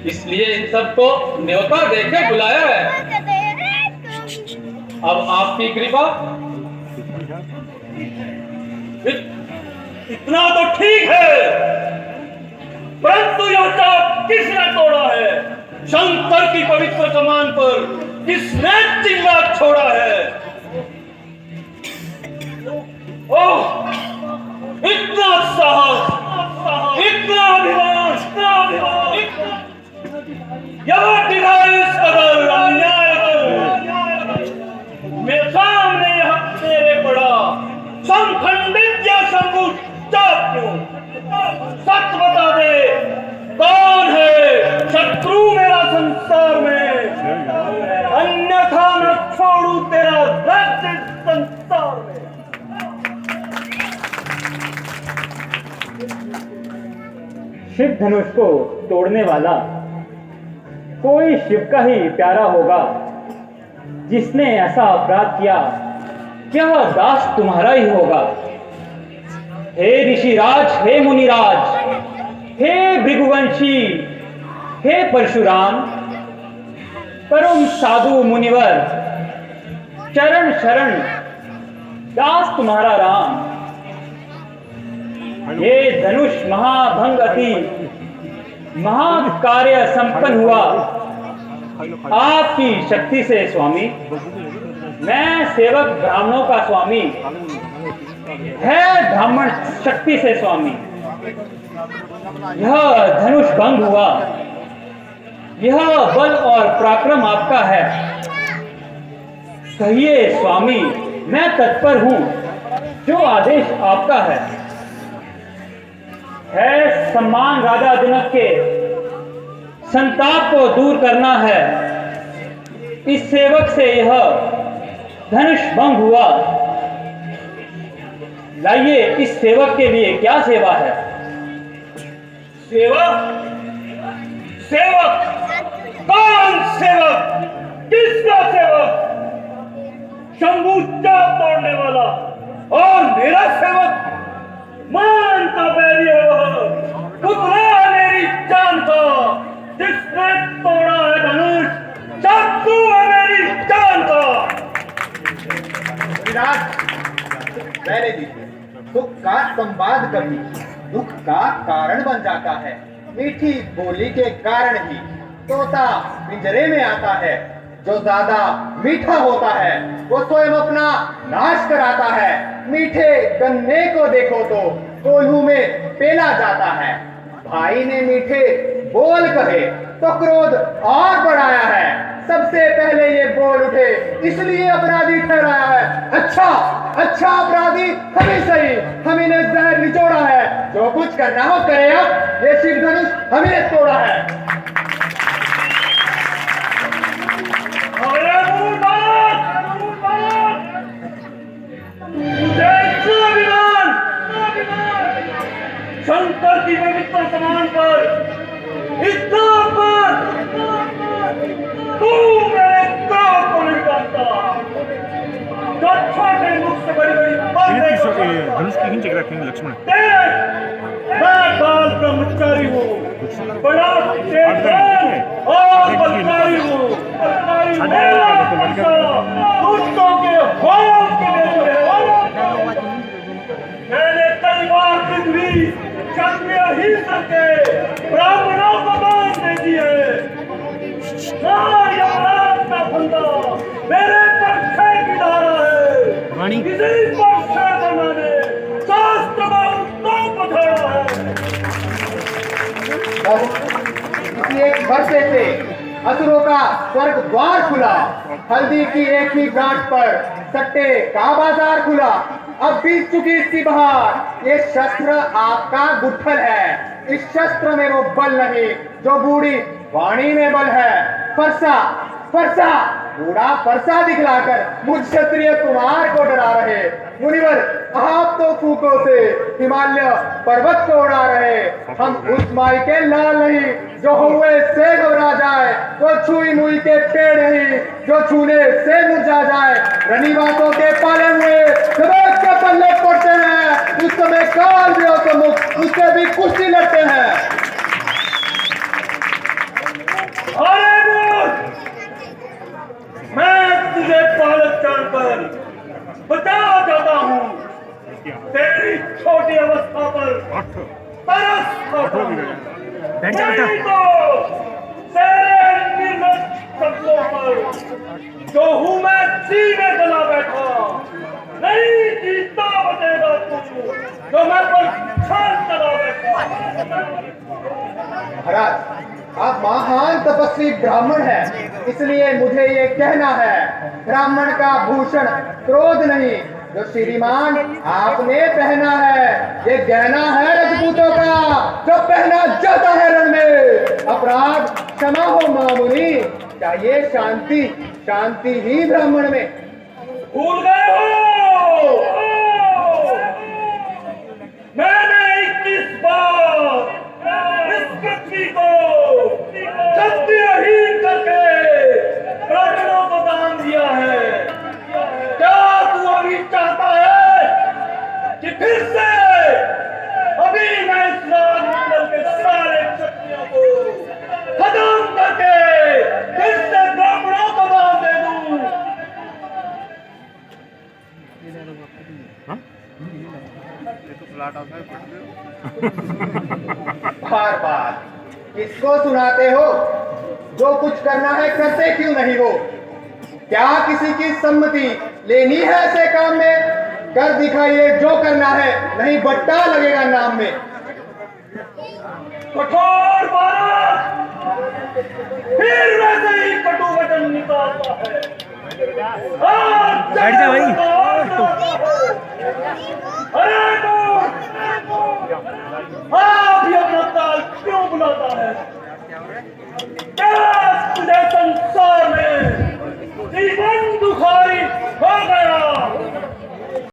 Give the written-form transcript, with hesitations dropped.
इसलिए इन सबको न्योता देके बुलाया है। अब आपकी कृपा। इतना तो ठीक है, परंतु यह चाप किसने तोड़ा है? शंकर की पवित्र कमान पर किसने चिल्ला छोड़ा है? ओह, इतना साहस, इतना अभिमान, यह दिखाई इस कदर अन्याय मेरे सामने यह तेरे पड़ा संखंडित या संबुत चाप क्यों? सच बता दे, कौन है शत्रु मेरा संसार में? अन्यथा न छोड़ू तेरा राज्य संसार में। शिव धनुष को तोड़ने वाला कोई शिव का ही प्यारा होगा। जिसने ऐसा अपराध किया क्या दास तुम्हारा ही होगा। हे ऋषिराज, हे मुनिराज, हे भृगुवंशी, हे परशुराम, परम साधु मुनिवर, चरण शरण दास तुम्हारा राम। ये धनुष महाभंग अति महाकार्य संपन्न हुआ आपकी शक्ति से स्वामी। मैं सेवक ब्राह्मणों का स्वामी, है ब्राह्मण शक्ति से स्वामी। यह धनुष भंग हुआ, यह बल और पराक्रम आपका है। कहिए स्वामी, मैं तत्पर हूं, जो आदेश आपका है। सम्मान राजा जनक के संताप को दूर करना है। इस सेवक से यह धनुष भंग हुआ। लाइए, इस सेवक के लिए क्या सेवा है? सेवक? सेवक? कौन सेवक? किसका सेवक? शंभू चाप तोड़ने वाला और मेरा सेवक मान का बैरी है। वह पुतला मेरी जान का, जिसने तोड़ा है धनुष, चाकू है मेरी जान का। पहले दीजिए, सुख का संवाद कभी दुख का कारण बन जाता है। मीठी बोली के कारण ही तोता पिंजरे में आता है। जो ज्यादा मीठा होता है वो स्वयं अपना नाश कराता है। मीठे गन्ने को देखो तो कोल्हू में पेला जाता है। भाई ने मीठे बोल कहे तो क्रोध और बढ़ाया है। सबसे पहले ये बोल उठे इसलिए अपराधी ठहराया है। अच्छा अपराधी हमें सही, हम इन्हें जहर निचोड़ा है। जो कुछ करना हो करे, अब ये शिव धनुष हमें तोड़ा है। शंकर की पवित्र कमान पर इतना पर तू मेरे क्रोध को नहीं जानता। जो छोटे मुख से बड़ी बड़ी लक्ष्मण मैं काल ब्रह्मचारी हूँ, बड़ा तेजवान और बलशाली हूँ। दुष्टों के होम के लिए मैंने कई बार पृथ्वी क्षत्रिय ही करके ब्राह्मणों को मान दे दिए। यमराज का फंदा मेरे पर की धारा है। किसी पर से बनाने शास्त्र में उत्तम पछाड़ा है। किसी एक भरसे से असुरों का स्वर्ग द्वार खुला। हल्दी की एक ही गांठ पर सट्टे का बाजार खुला। अब बीत चुकी इसकी बहार। ये शस्त्र आपका गुत्थल है। इस शस्त्र में वो बल नहीं जो बूढ़ी वाणी में बल है। फरसा बूढ़ा फरसा दिखलाकर मुझ क्षत्रिय कुमार को डरा रहे। मुनिवर, आप तो फूकों से हिमालय पर्वत को उड़ा रहे। हम उस माई के लाल नहीं जो हुए से घबरा जाए। वो छुई मुई के पेड़ नहीं जो छूने से मुरझा जाए। रनी बातों के पाले हुए जब के पल्ले पड़ते हैं, उस समय काल भी हो तो मुख उससे भी कुश्ती लड़ते हैं। अरे बोल, मैं तुझे बालक जानकर बचाना चाहता हूँ। तेरी छोटी अवस्था पर तरस खाता हूँ। नहीं तो तेरे निर्लज शब्दों पर जो हूँ मैं सीने चला बैठा। नहीं जीता बचेगा तू जो मैं पर छान चला बैठा। महाराज, आप महान तपस्वी ब्राह्मण हैं, इसलिए मुझे ये कहना है, ब्राह्मण का भूषण क्रोध नहीं, जो श्रीमान आपने पहना है ये गहना है रजपूतों का, जो पहना जाता है रण में। अपराध क्षमा हो मामुनि, चाहिए शांति, शांति ही ब्राह्मण में। भूल गए हो, मैंने 21 बार इस पृथ्वी को सत्यहीन करके प्राणों को दान दिया है। क्या तू अभी चाहता है कि फिर से अभी मैं इस राजमंडल के सारे शक्तियों को खत्म करके फिर से ब्राह्मणों को दान दे दूं? बार बार किसको सुनाते हो? जो कुछ करना है करते क्यों नहीं हो? क्या किसी की सम्मति लेनी है ऐसे काम में? कर दिखाइए जो करना है, नहीं बट्टा लगेगा नाम में। कठोर बालक फिर वैसे ही कटु वचन निकालता है। बैठ जा भाई। अरे आप ही अपना ताल क्यों बुलाता है? क्या तुझे संसार में जीवन दुखारी